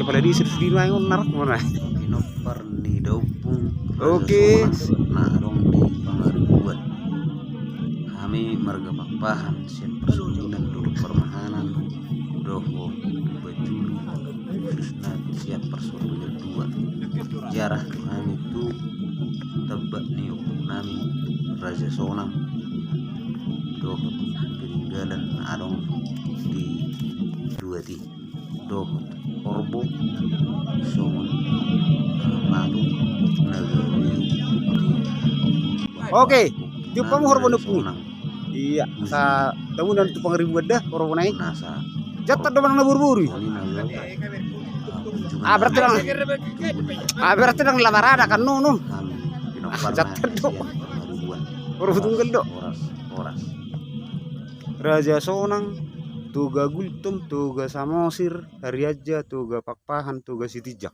kepala di sini main narak mana. Pinopar ni daupung. Oke. Nah dong di pangaribuan. Kami marga pakpahan siap persalinan duduk permahanan doho bajulu susna siap persalinan dua jarah kami itu tebak nih nami Raja Sonang doho peninggalan adong di dua ti doho korbo songon matu nagawi Oke, di pamor bono pun. Sonang Iya, sa tamu dan tu pangribuan dah orang naik. nasa Jatuh depan na buru-buru. Oni nagaw Berarti nang lamarada kan no. kami pinopar Jatuh na dong. siya pangaribuan Orang tunggal do. oras Raja Sonang, Tuga Gultum, Tuga Samosir, Hariaja, Tuga Pakpahan, Tuga Sitijak.